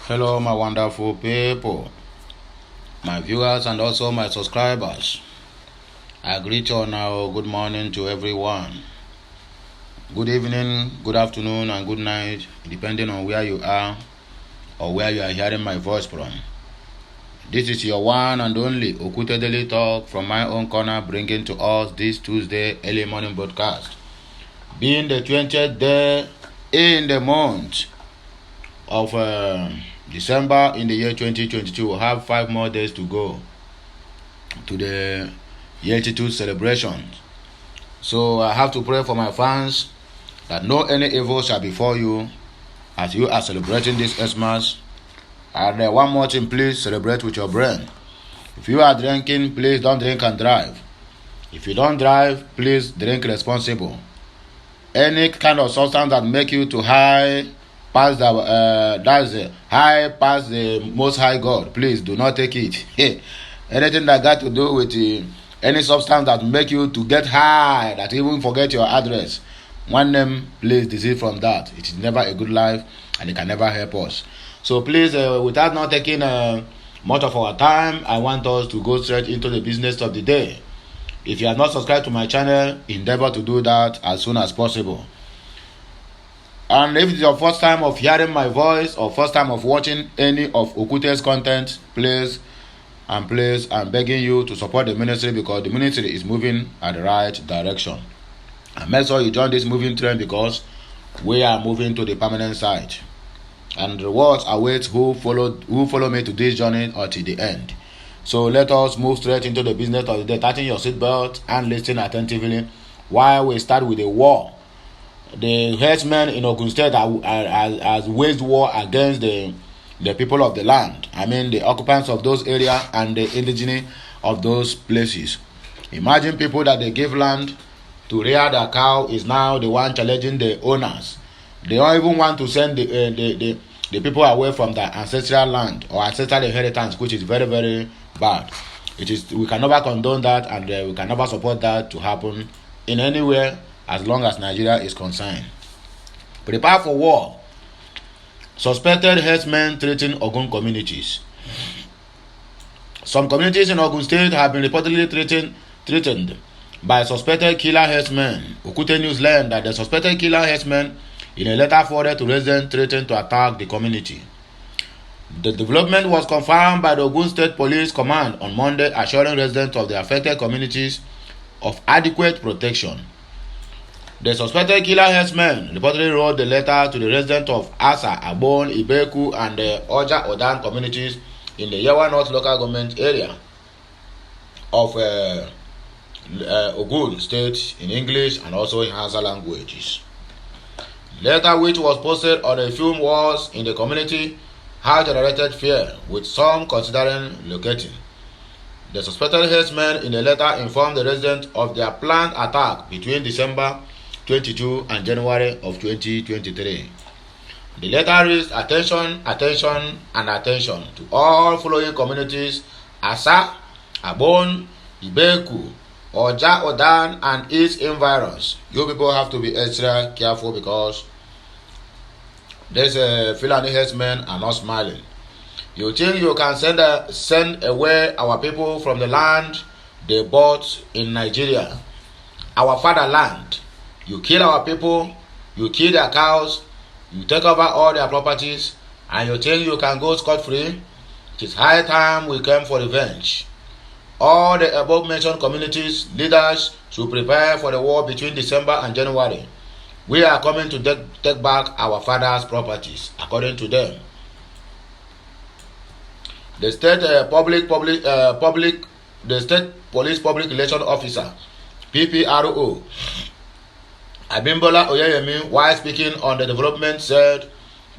Hello, my wonderful people, my viewers, and also my subscribers. I greet you now. Good morning to everyone. Good evening, good afternoon, and good night, depending on where you are or where you are hearing my voice from. This is your one and only Okute Daily Talk from my own corner, bringing to us this Tuesday early morning broadcast. Being the 20th day in the month of December in the year 2022, we'll have 5 more days to go to the year 22 celebration. So I have to pray for my fans that no any evil shall befall you as you are celebrating this Xmas. And one more thing, please celebrate with your brain. If you are drinking, please don't drink and drive. If you don't drive, please drink responsible. Any kind of substance that make you to high past the most high God, please do not take it. Anything that got to do with any substance that make you to get high, that even forget your address, one name, please desist from that. It is never a good life and it can never help us. So please, without not taking much of our time, I want us to go straight into the business of the day. If you are not subscribed to my channel, endeavor to do that as soon as possible. And if it's your first time of hearing my voice or first time of watching any of Okute's content, please, I'm begging you to support the ministry because the ministry is moving at the right direction. And make sure you join this moving trend because we are moving to the permanent site. And rewards await who follow me to this journey until the end. So let us move straight into the business of the day. Tighten your seatbelt and listen attentively while we start with the war. The herdsmen in Ogun State has waged war against the people of the land. I mean the occupants of those areas and the indigenous of those places. Imagine people that they give land to rear their cow is now the one challenging the owners. They don't even want to send the people away from their ancestral land or ancestral inheritance, which is very, very bad. We can never condone that, and we can never support that to happen in anywhere as long as Nigeria is concerned. Prepare for war. Suspected herdsmen threaten Ogun communities. Some communities in Ogun State have been reportedly threatened by suspected killer herdsmen. Okute News learned that the suspected killer herdsmen in a letter forwarded to residents threatened to attack the community. The development was confirmed by the Ogun State Police Command on Monday, assuring residents of the affected communities of adequate protection. The suspected killer herdsmen reportedly wrote the letter to the residents of Asa, Abon, Ibeku, and the Oja Odan communities in the Yewa North local government area of Ogun State in English and also in Hausa languages. The letter, which was posted on a few walls in the community, had generated fear, with some considering locating. The suspected herdsmen in the letter informed the residents of their planned attack between December 22 and January of 2023. The letter reads, attention to all following communities: Asa, Abon, Ibeku, Oja Odan, and its environs. You people have to be extra careful because these Fulani herdsmen are not smiling. You think you can send away our people from the land they bought in Nigeria, our fatherland? You kill our people, you kill their cows, you take over all their properties, and you think you can go scot-free? It is high time we came for revenge. All the above-mentioned communities leaders should prepare for the war between December and January. We are coming to take back our father's properties, according to them. The state the state police public relation officer, PPRO, Abimbola Oyeyemi, while speaking on the development, said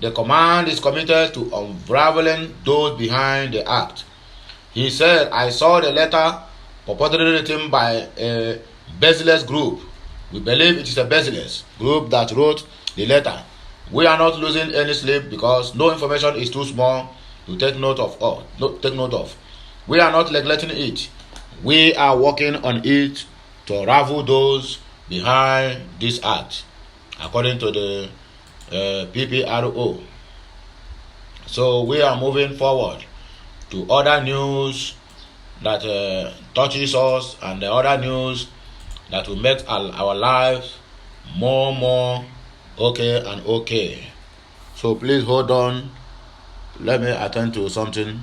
the command is committed to unraveling those behind the act. He said, I saw the letter purportedly written by a baseless group. We believe it is a baseless group that wrote the letter. We are not losing any sleep because no information is too small to take note of. We are not neglecting it. We are working on it to unravel those behind this act, according to the PPRO. So we are moving forward to other news that touches us, and the other news that will make our lives more okay and okay. So please hold on. Let me attend to something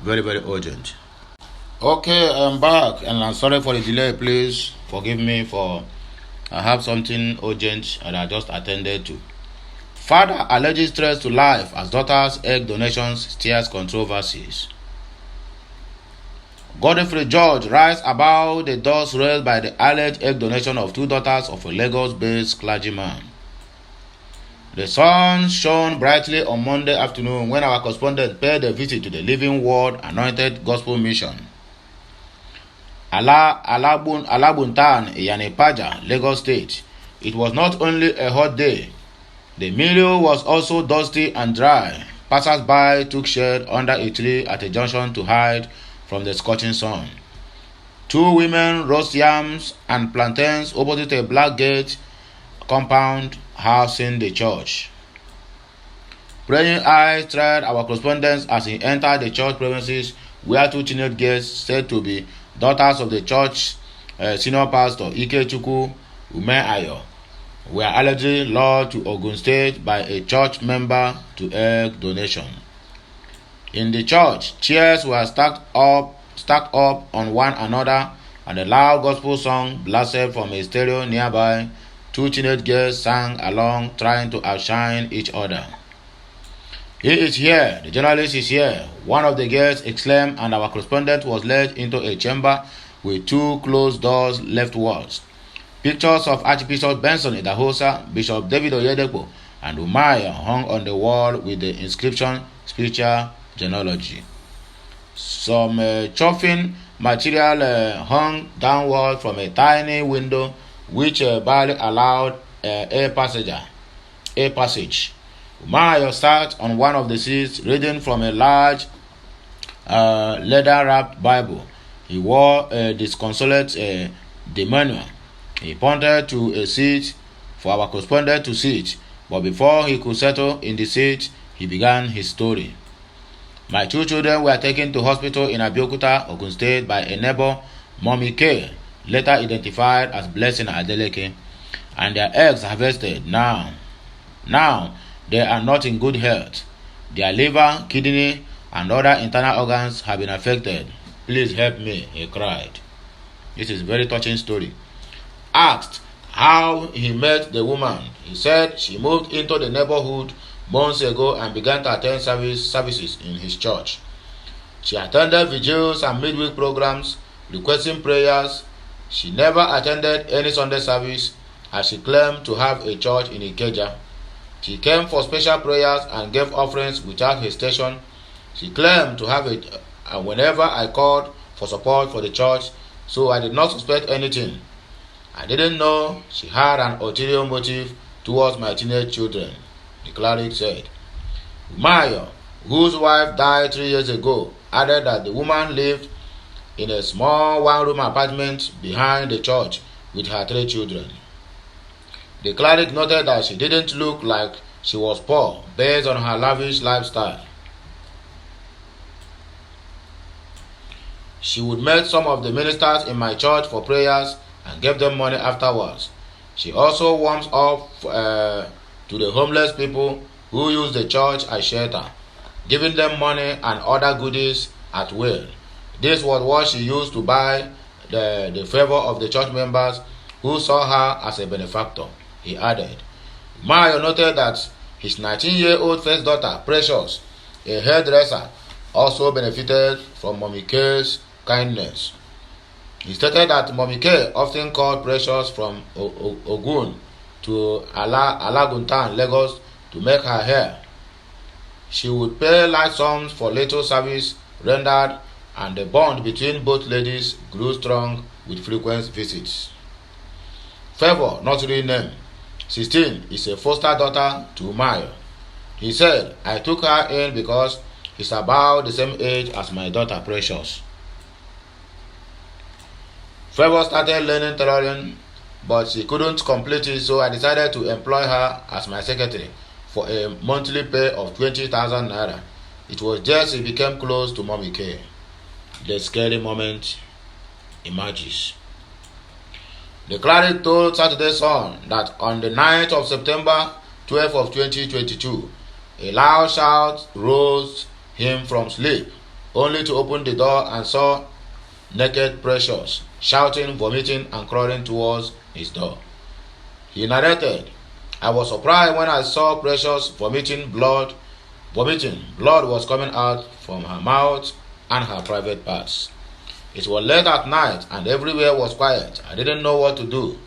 very urgent. Okay, I'm back, and I'm sorry for the delay. Please forgive me for I have something urgent and I just attended to. Father alleges threats to life as daughter's egg donations stirs controversies. Godfrey George writes about the dust raised by the alleged egg donation of two daughters of a Lagos-based clergyman. The sun shone brightly on Monday afternoon when our correspondent paid a visit to the Living Word Anointed Gospel Mission, Alabuntan, Yanipaja, Lagos State. It was not only a hot day. The milieu was also dusty and dry. Passers-by took shade under a tree at a junction to hide from the scorching sun. Two women roast yams and plantains opposite a black gate compound housing the church. Praying eyes tried our correspondents as he entered the church premises, where two teenage girls said to be daughters of the church senior pastor Ikechukwu Umeayo were allegedly lured to Ogun State by a church member to egg donation. In the church, chairs were stacked up on one another, and a loud gospel song blasted from a stereo nearby. Two teenage girls sang along, trying to outshine each other. "He is here, the journalist is here," one of the girls exclaimed, and our correspondent was led into a chamber with two closed doors leftwards. Pictures of Archbishop Benson Idahosa, Bishop David Oyedepo, and Umaya hung on the wall with the inscription "Spiritual Genealogy." Some chafing material hung downward from a tiny window which barely allowed a passage. Umaya sat on one of the seats reading from a large leather-wrapped Bible. He wore a disconsolate demeanor. He pointed to a seat for our correspondent to sit, but before he could settle in the seat, he began his story. "My two children were taken to hospital in Abeokuta, Ogun State by a neighbor, Mommy K, later identified as Blessing Adeleke, and their eggs harvested. Now, they are not in good health. Their liver, kidney, and other internal organs have been affected. Please help me," he cried. This is a very touching story. Asked how he met the woman, he said she moved into the neighborhood months ago and began to attend services in his church. She attended vigils and midweek programs, requesting prayers. She never attended any Sunday service, as she claimed to have a church in Ikeja. She came for special prayers and gave offerings without hesitation. She claimed to have it whenever I called for support for the church, so I did not suspect anything. I didn't know she had an ulterior motive towards my teenage children, the cleric said. Umayo, whose wife died 3 years ago, added that the woman lived in a small one-room apartment behind the church with her 3 children. The cleric noted that she didn't look like she was poor based on her lavish lifestyle. She would meet some of the ministers in my church for prayers and gave them money afterwards. She also warms up to the homeless people who use the church as shelter, giving them money and other goodies at will. This was what she used to buy the favor of the church members who saw her as a benefactor, he added. Mayo noted that his 19-year-old first daughter, Precious, a hairdresser, also benefited from Mommy K's kindness. He stated that Mommy K often called Precious from Ogun to Alaguntan, Lagos, to make her hair. She would pay large sums for little service rendered, and the bond between both ladies grew strong with frequent visits. Favor, not real name, 16, is a foster daughter to Umayo. He said, I took her in because she's about the same age as my daughter Precious. Favor started learning tailoring, but she couldn't complete it, so I decided to employ her as my secretary for a monthly pay of 20,000 naira. It was just he became close to Mommy K. The scary moment emerges. The cleric told Saturday Sun that on the 9th of September 12 of 2022, a loud shout rose him from sleep, only to open the door and saw naked Precious shouting, vomiting, and crawling towards his door. He narrated, "I was surprised when I saw Precious vomiting. Blood was coming out from her mouth and her private parts. It was late at night and everywhere was quiet. I didn't know what to do.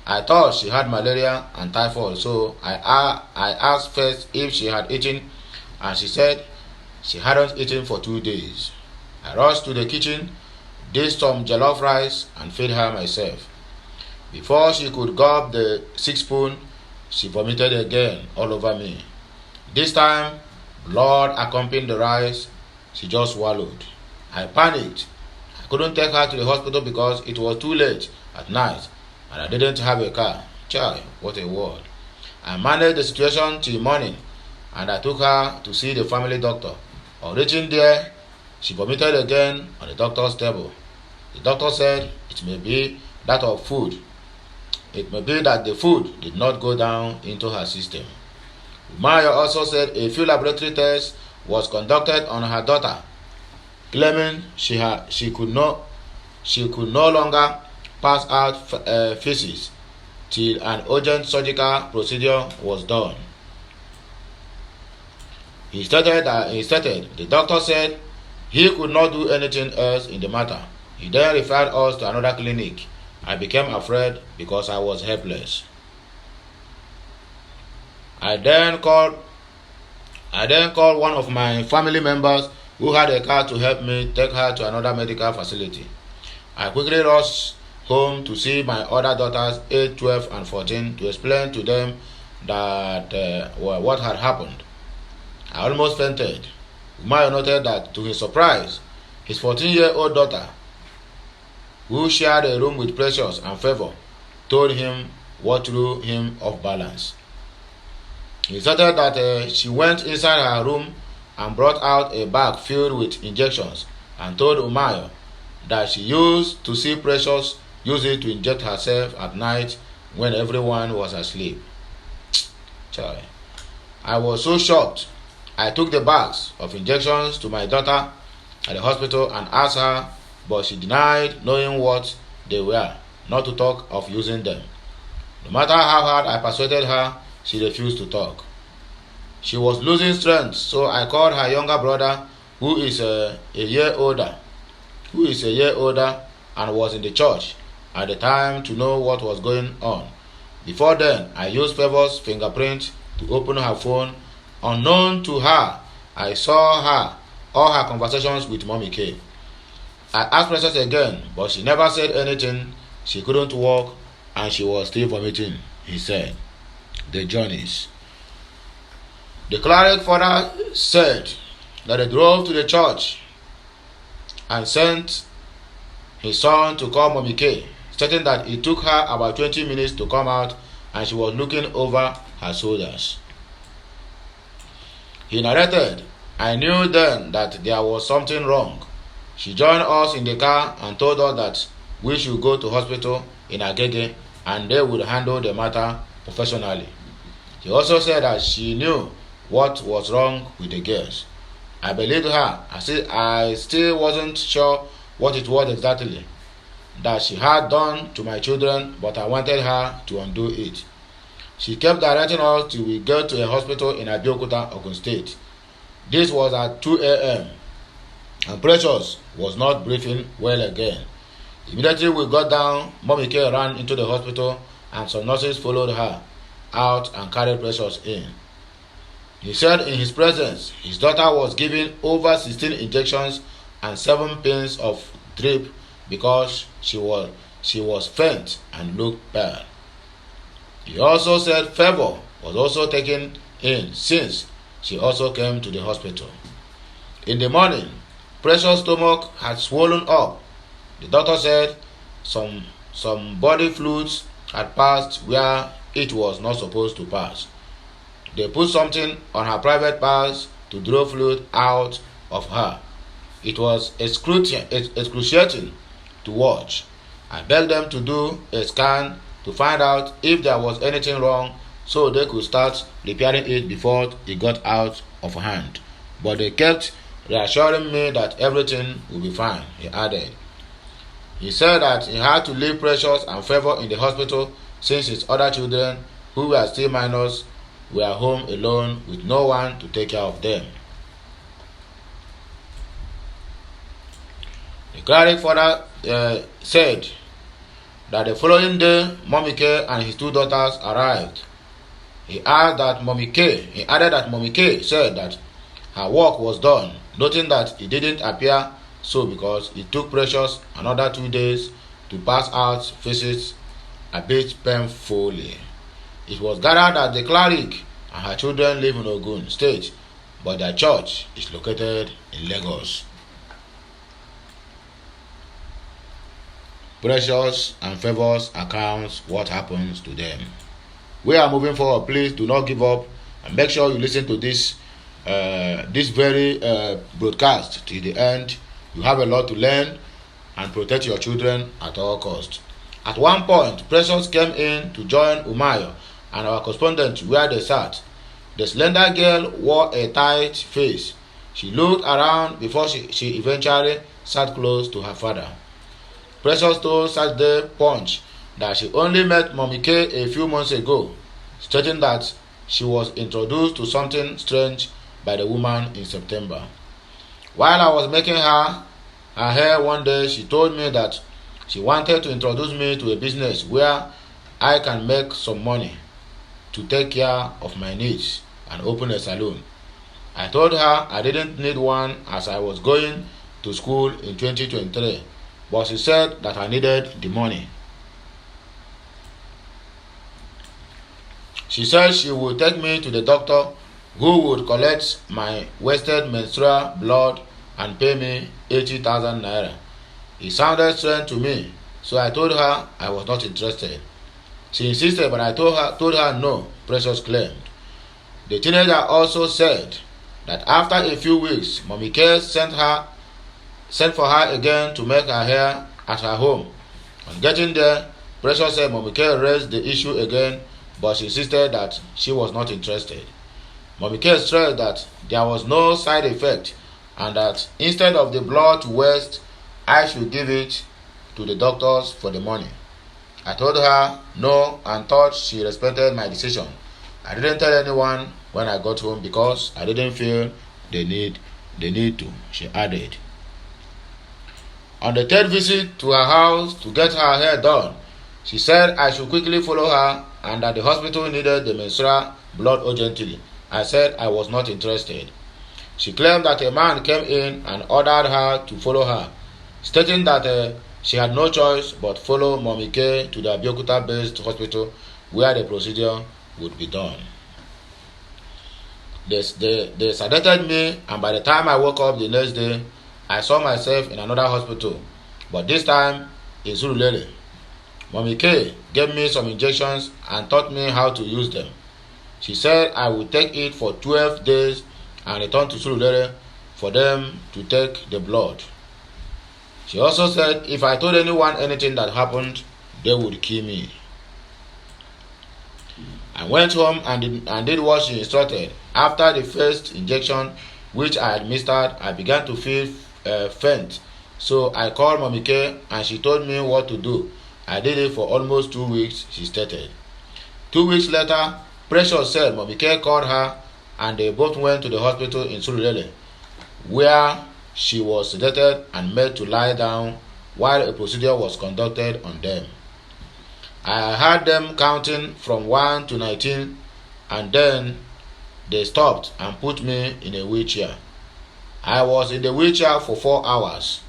I thought she had malaria and typhoid, so I asked first if she had eaten, and she said she hadn't eaten for 2 days. I rushed to the kitchen, did some jollof rice, and fed her myself. Before she could gulp the 6 spoon, she vomited again all over me. This time, blood accompanied the rice she just swallowed. I panicked. I couldn't take her to the hospital because it was too late at night and I didn't have a car. Child, what a word. I managed the situation till morning and I took her to see the family doctor. On reaching there, she vomited again on the doctor's table. The doctor said it may be that of food. It may be that the food did not go down into her system. Umaya also said a few laboratory tests was conducted on her daughter, claiming she could no longer pass out feces till an urgent surgical procedure was done. He stated the doctor said he could not do anything else in the matter. He then referred us to another clinic. I became afraid because I was helpless. I then called one of my family members who had a car to help me take her to another medical facility. I quickly rushed home to see my other daughters, 8, 12, and 14, to explain to them that what had happened. I almost fainted. Umayo noted that, to his surprise, his 14-year-old daughter, who shared a room with Precious and Favor, told him what threw him off balance. He stated that she went inside her room and brought out a bag filled with injections and told Umayo that she used to see Precious use it to inject herself at night when everyone was asleep. Sorry. I was so shocked. I took the bags of injections to my daughter at the hospital and asked her, but she denied knowing what they were, not to talk of using them. No matter how hard I persuaded her, she refused to talk. She was losing strength, so I called her younger brother, who is a year older and was in the church at the time, to know what was going on. Before then, I used Favor's fingerprint to open her phone. Unknown to her, I saw all her conversations with Mommy K. I asked Precious again, but she never said anything. She couldn't walk and she was still vomiting, he said. The journeys. The cleric father said that they drove to the church and sent his son to call Mommy K, stating that it took her about 20 minutes to come out and she was looking over her shoulders. He narrated, I knew then that there was something wrong. She joined us in the car and told us that we should go to hospital in Agege and they would handle the matter professionally. She also said that she knew what was wrong with the girls. I believed her. I still wasn't sure what it was exactly that she had done to my children, but I wanted her to undo it. She kept directing us till we got to a hospital in Abeokuta, Ogun State. This was at 2 a.m. and Precious was not breathing well again. Immediately we got down, Mommy K ran into the hospital and some nurses followed her out and carried Precious in. He said in his presence, his daughter was given over 16 injections and 7 pins of drip because she was faint and looked pale. He also said Favor was also taken in since she also came to the hospital. In the morning, Precious' stomach had swollen up. The doctor said some body fluids had passed where it was not supposed to pass. They put something on her private parts to draw fluid out of her. It was excruciating to watch. I begged them to do a scan to find out if there was anything wrong so they could start repairing it before it got out of hand. But they kept reassuring me that everything would be fine, he added. He said that he had to leave Precious and Favor in the hospital since his other children, who were still minors, were home alone with no one to take care of them. The cleric father said that the following day, Mommy K and his two daughters arrived. He added that Mommy K said that her work was done, noting that it didn't appear so because it took Precious another 2 days to pass out visits a bit painfully. It was gathered that the cleric and her children live in Ogun State, but their church is located in Lagos. Precious and Favor's accounts what happens to them. We are moving forward. Please do not give up and make sure you listen to this very broadcast till the end. You have a lot to learn and protect your children at all costs. At one point, Precious came in to join Umayo and our correspondent where they sat. The slender girl wore a tight face. She looked around before she eventually sat close to her father. Precious told Saturday Punch that she only met Mommy K a few months ago, stating that she was introduced to something strange by the woman in September. While I was making her hair one day, she told me that she wanted to introduce me to a business where I can make some money to take care of my needs and open a salon. I told her I didn't need one as I was going to school in 2023, but she said that I needed the money. She said she would take me to the doctor who would collect my wasted menstrual blood and pay me 80,000 naira. It sounded strange to me, so I told her I was not interested. She insisted, but I told her no, Precious claimed. The teenager also said that after a few weeks, Mommy K sent for her again to make her hair at her home. On getting there, Precious said Mommy K raised the issue again, but she insisted that she was not interested. Mommy K stressed that there was no side effect and that instead of the blood to waste, I should give it to the doctors for the money. I told her no and thought she respected my decision. I didn't tell anyone when I got home because I didn't feel the need to, she added. On the third visit to her house to get her hair done, she said I should quickly follow her and that the hospital needed the menstrual blood urgently. I said I was not interested. She claimed that a man came in and ordered her to follow her, stating that she had no choice but follow Mommy K to the Abeokuta-based hospital where the procedure would be done. They sedated me, and by the time I woke up the next day, I saw myself in another hospital, but this time in Surulere. Mommy K gave me some injections and taught me how to use them. She said I would take it for 12 days and return to Surulere for them to take the blood. She also said if I told anyone anything that happened, they would kill me. I went home and did what she instructed. After the first injection, which I administered, I began to feel faint. So I called Mommy K and she told me what to do. I did it for almost 2 weeks, she stated. 2 weeks later, Precious said Mommy K called her and they both went to the hospital in Surulere, where she was sedated and made to lie down while a procedure was conducted on them. I had them counting from 1 to 19 and then they stopped and put me in a wheelchair. I was in the wheelchair for 4 hours.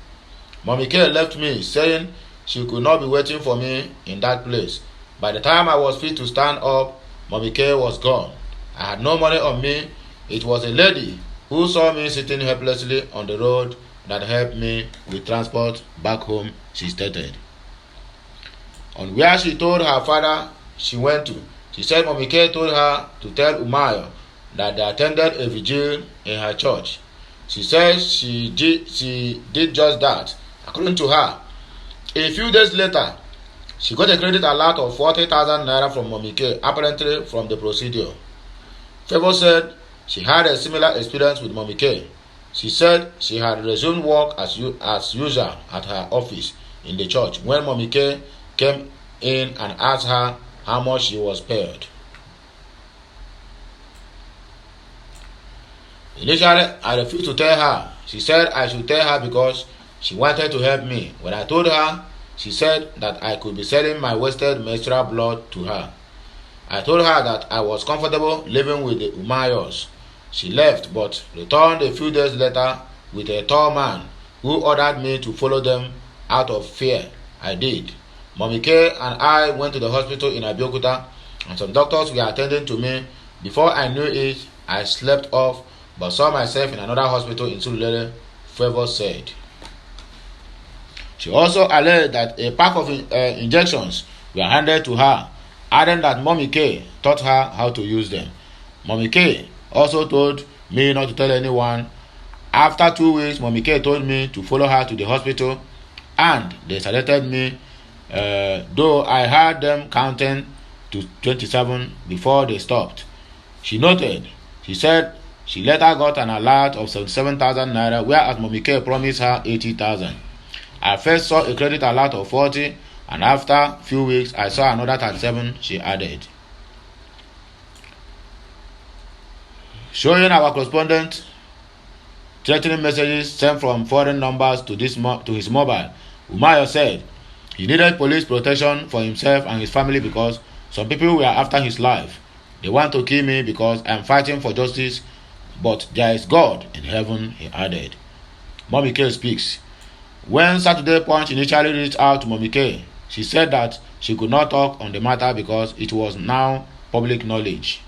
Mommy K left me saying she could not be waiting for me in that place. By the time I was fit to stand up, Mommy K was gone. I had no money on me. It was a lady who saw me sitting helplessly on the road that helped me with transport back home, she stated. On where she told her father she went to, she said Mommy K told her to tell Umayo that they attended a vigil in her church. She says she did just that. According to her, a few days later, she got a credit alert of 40,000 naira from Mommy K, apparently from the procedure. Favor said she had a similar experience with Mommy K. She said she had resumed work as usual at her office in the church when Mommy K came in and asked her how much she was paid. Initially, I refused to tell her. She said I should tell her because she wanted to help me. When I told her, she said that I could be selling my wasted menstrual blood to her. I told her that I was comfortable living with the Umayos. She left but returned a few days later with a tall man who ordered me to follow them out of fear. I did. Mommy K and I went to the hospital in Abeokuta and some doctors were attending to me. Before I knew it, I slept off but saw myself in another hospital in Surulere, Favor said. She also alleged that a pack of injections were handed to her, adding that Mommy K taught her how to use them. Mommy K also told me not to tell anyone. After 2 weeks, Mommy K told me to follow her to the hospital and they selected me, though I heard them counting to 27 before they stopped. She noted, she said she later got an alert of 77,000 naira, whereas Mommy K promised her 80,000. I first saw a credit alert of 40, and after a few weeks, I saw another 37, she added. Showing our correspondent threatening messages sent from foreign numbers to his mobile, Umayo said he needed police protection for himself and his family because some people were after his life. They want to kill me because I am fighting for justice, but there is God in heaven, he added. Mommy K speaks. When Saturday Punch initially reached out to Mommy K, she said that she could not talk on the matter because it was now public knowledge.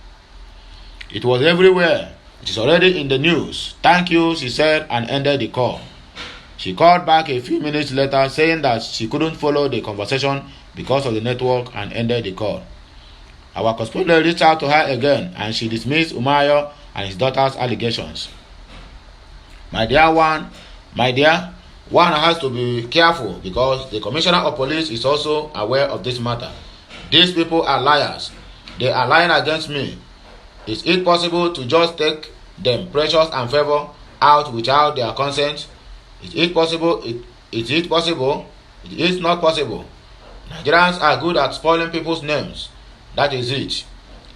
It was everywhere. It is already in the news. Thank you, she said and ended the call. She called back a few minutes later saying that she couldn't follow the conversation because of the network and ended the call. Our correspondent reached out to her again and she dismissed Umayo and his daughter's allegations. My dear, one has to be careful because the Commissioner of Police is also aware of this matter. These people are liars. They are lying against me. Is it possible to just take them, Precious and Favor, out without their consent? Is it possible? Is it possible? It is not possible. Nigerians are good at spoiling people's names. That is it.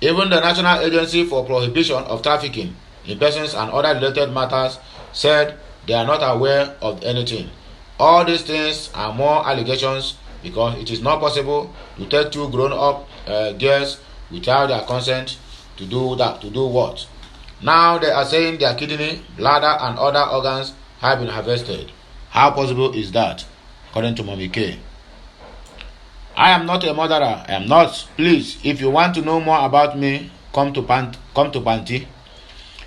Even the National Agency for Prohibition of Trafficking in Persons and Other Related Matters said they are not aware of anything. All these things are more allegations because it is not possible to take two grown-up girls without their consent to do that. To do what? Now they are saying their kidney, bladder, and other organs have been harvested. How possible is that? According to Mommy K. I am not a murderer. I am not. Please, if you want to know more about me, come to Panti.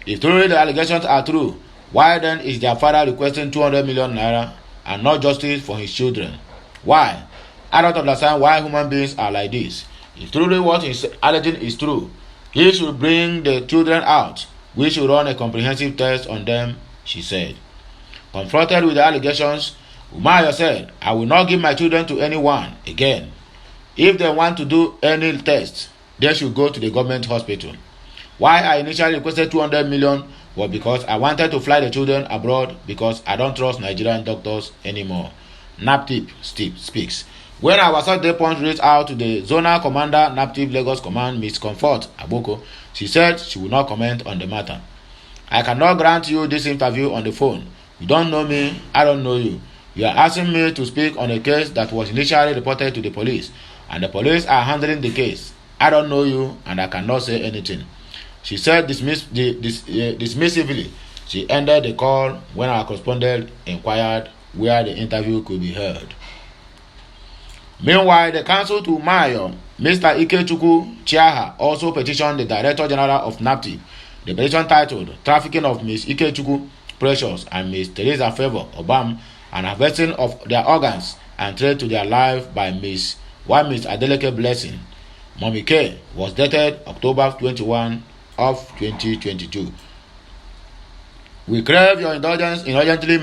If truly the allegations are true, why then is their father requesting 200 million naira and not justice for his children? Why? I don't understand why human beings are like this. If truly what he's alleging is true, he should bring the children out. We should run a comprehensive test on them, she said. Confronted with the allegations, Umayo said, I will not give my children to anyone again. If they want to do any test, they should go to the government hospital. Why I initially requested 200 million was because I wanted to fly the children abroad because I don't trust Nigerian doctors anymore. NAPTIP speaks. When our Saturday Punch reached out to the Zonal Commander NAPTIP Lagos Command, Ms. Comfort Aboko, she said she will not comment on the matter. I cannot grant you this interview on the phone. You don't know me, I don't know you. You are asking me to speak on a case that was initially reported to the police, and the police are handling the case. I don't know you, and I cannot say anything. She said dismissively. She ended the call when our correspondent inquired where the interview could be heard. Meanwhile, the counsel to Mayo, Mr. Ikechukwu Chiaha, also petitioned the Director General of NAPTIP. The petition titled Trafficking of Ms. Ikechukwu Precious and Ms. Teresa Favor Obam and harvesting of their organs and trade to their life by Ms. Adeleke Blessing. Mommy K was dated October 21 of 2022. We crave your indulgence in urgently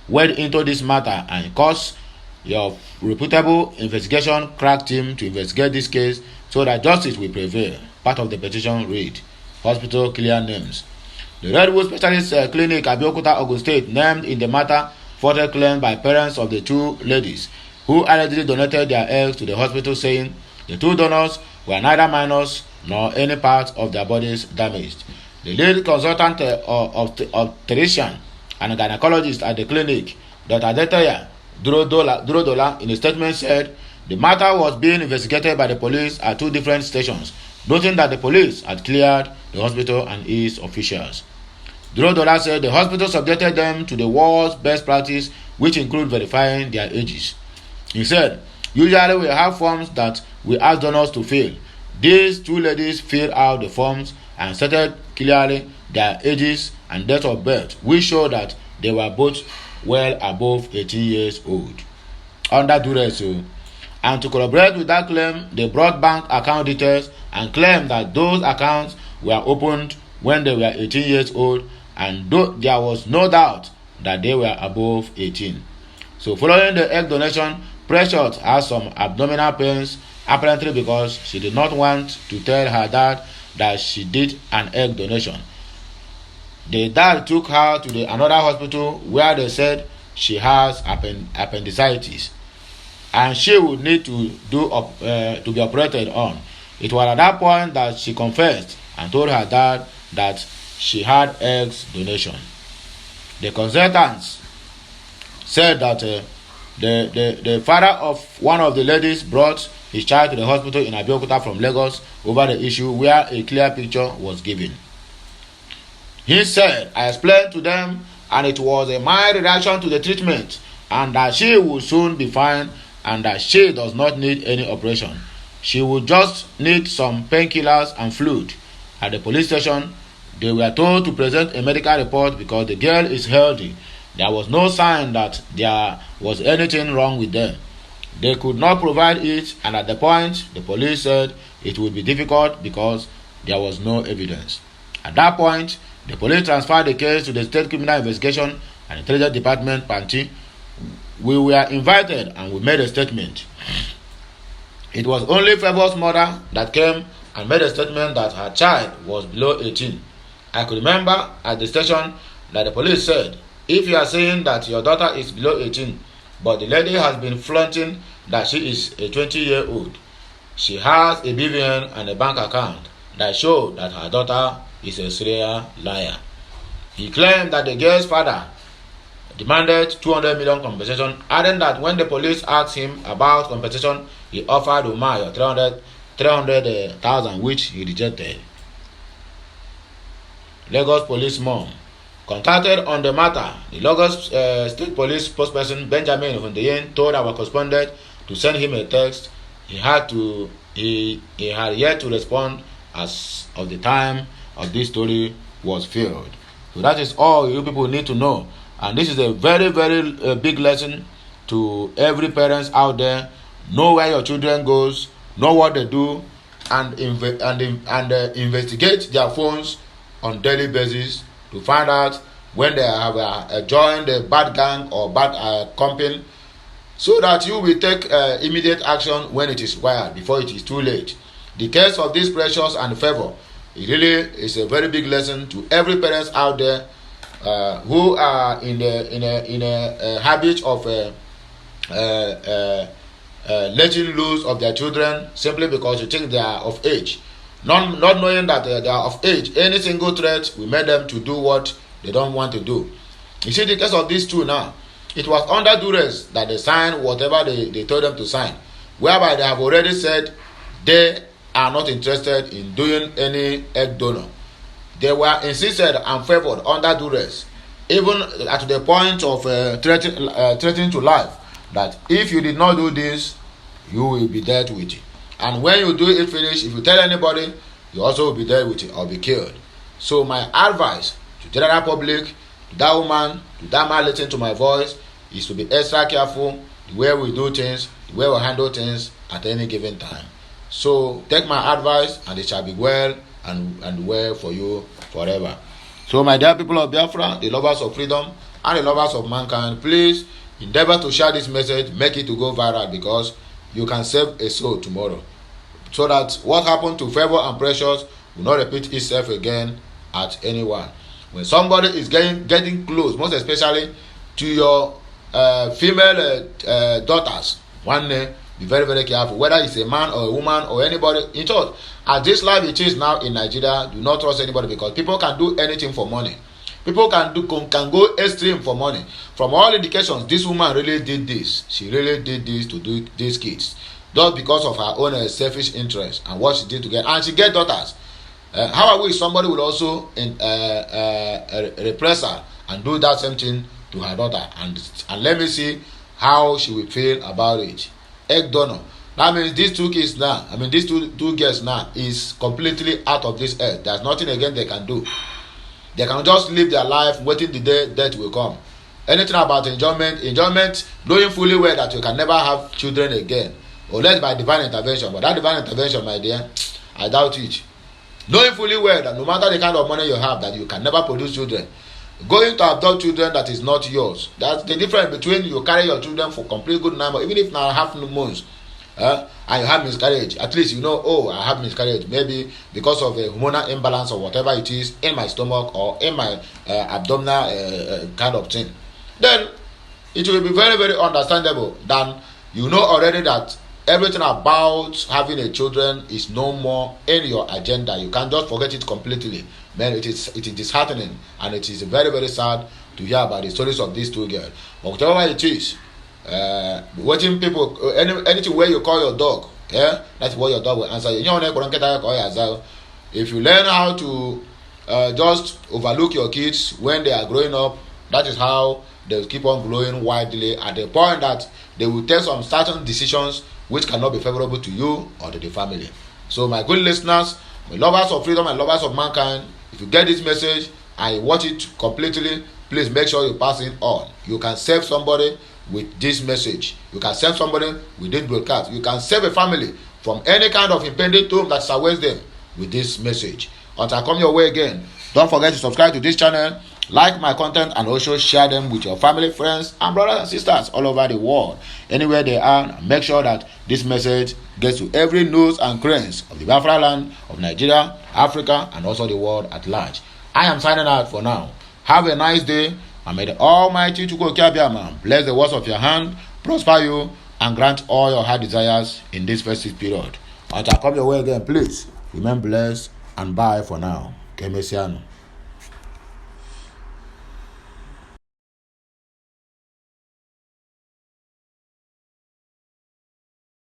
wade into this matter and cause your reputable investigation crack team to investigate this case so that justice will prevail. Part of the petition read, hospital clear names. The Redwood Specialist Clinic, Abeokuta, Ogun State, named in the matter further claimed by parents of the two ladies who allegedly donated their eggs to the hospital, saying the two donors were neither minors nor any part of their bodies damaged. The lead consultant obstetrician and gynecologist at the clinic, Dr. Adetoya Durodola, in a statement said the matter was being investigated by the police at two different stations, noting that the police had cleared the hospital and its officials. Durodola said the hospital subjected them to the world's best practice, which include verifying their ages. He said, usually we have forms that we ask donors to fill. These two ladies filled out the forms and stated clearly their ages and date of birth, which showed that they were both well above 18 years old. Under duress. And to corroborate with that claim, they brought bank account details and claimed that those accounts were opened when they were 18 years old, and there was no doubt that they were above 18. So following the egg donation, Precious had some abdominal pains, apparently because she did not want to tell her dad that she did an egg donation. The dad took her to another hospital where they said she has appendicitis and she would need to be operated on. It was at that point that she confessed and told her dad that she had eggs donation. The consultants said that the father of one of the ladies brought his child to the hospital in Abeokuta from Lagos over the issue, where a clear picture was given. He said, I explained to them and it was a mild reaction to the treatment and that she will soon be fine and that she does not need any operation. She will just need some painkillers and fluid. At the police station, they were told to present a medical report because the girl is healthy. There was no sign that there was anything wrong with them. They could not provide it, and at the point, the police said it would be difficult because there was no evidence. At that point, the police transferred the case to the State Criminal Investigation and Intelligence Department, Panti. We were invited and we made a statement. It was only Favor's mother that came and made a statement that her child was below 18. I could remember at the station that the police said, if you are saying that your daughter is below 18, but the lady has been flaunting that she is a 20-year-old, she has a BVN and a bank account that show that her daughter is a serial liar. He claimed that the girl's father demanded 200 million compensation, adding that when the police asked him about compensation, he offered Umayo 300,000, which he rejected. Lagos police mom contacted on the matter. The Lagos State Police spokesperson Benjamin Hundeyin told our correspondent to send him a text. He had yet to respond as of the time of this story was filled. So that is all you people need to know, and this is a very, very big lesson to every parents out there. Know where your children goes, know what they do, and investigate their phones on daily basis to find out when they have joined a bad gang or bad company, so that you will take immediate action when it is required before it is too late. The case of this Precious and Favor, it really is a very big lesson to every parents out there who are in a habit of letting loose of their children simply because you think they are of age, not knowing that they are of age. Any single threat will make them to do what they don't want to do. You see the case of these two now, it was under duress that they signed whatever they told them to sign, whereby they have already said they are not interested in doing any egg donor. They were insisted and favored under duress, even at the point of threatening to life, that if you did not do this, you will be dead with it. And when you do it finish, if you tell anybody, you also will be dead with it or be killed. So my advice to general public, to that woman, to that man listening to my voice, is to be extra careful the way we do things, the way we handle things at any given time. So take my advice and it shall be well and well for you forever. So my dear people of Biafra, the lovers of freedom and the lovers of mankind, please endeavor to share this message, make it to go viral, because you can save a soul tomorrow, so that what happened to Favor and Precious will not repeat itself again at anyone. When somebody is getting close, most especially to your female daughters, one day, be very, very careful, whether it's a man or a woman or anybody. In short, as this life it is now in Nigeria, do not trust anybody, because people can do anything for money. People can go extreme for money. From all indications, this woman really did this. She really did this to do these kids, just because of her own selfish interest and what she did to get. And she get daughters. How I wish somebody would also repress her and do that same thing to her daughter, and let me see how she will feel about it. Egg donor. That means these two kids now, these two girls now is completely out of this earth. There's nothing again they can do. They can just live their life waiting the day death will come. Anything about enjoyment, knowing fully well that you can never have children again, unless by divine intervention. But that divine intervention, my dear, I doubt it. Knowing fully well that no matter the kind of money you have, that you can never produce children. Going to adopt children that is not yours. That's the difference between you carry your children for complete good number, even if now half months, and you have miscarriage. At least you know, oh, I have miscarriage, maybe because of a hormonal imbalance or whatever it is in my stomach or in my abdominal kind of thing. Then it will be very, very understandable than you know already that everything about having a children is no more in your agenda. You can just forget it completely. Man, it is disheartening, and it is very, very sad to hear about the stories of these two girls. But whatever it is, watching people, anything where you call your dog, that's what your dog will answer you. If you learn how to just overlook your kids when they are growing up, that is how they will keep on growing widely, at the point that they will take some certain decisions which cannot be favorable to you or to the family. So my good listeners, my lovers of freedom and lovers of mankind, if you get this message and you watch it completely, please make sure you pass it on. You can save somebody with this message. You can save somebody with this broadcast. You can save a family from any kind of impending doom that surrounds them with this message. Until I come your way again, don't forget to subscribe to this channel, like my content, and also share them with your family, friends, and brothers and sisters all over the world. Anywhere they are, make sure that this message gets to every nooks and crannies of the Biafra land, of Nigeria, Africa, and also the world at large. I am signing out for now. Have a nice day, and may the Almighty Chukwu Okiabiama bless the works of your hand, prosper you, and grant all your heart desires in this festive period. Until I come your way again, please remain blessed, and bye for now. Kemesiano.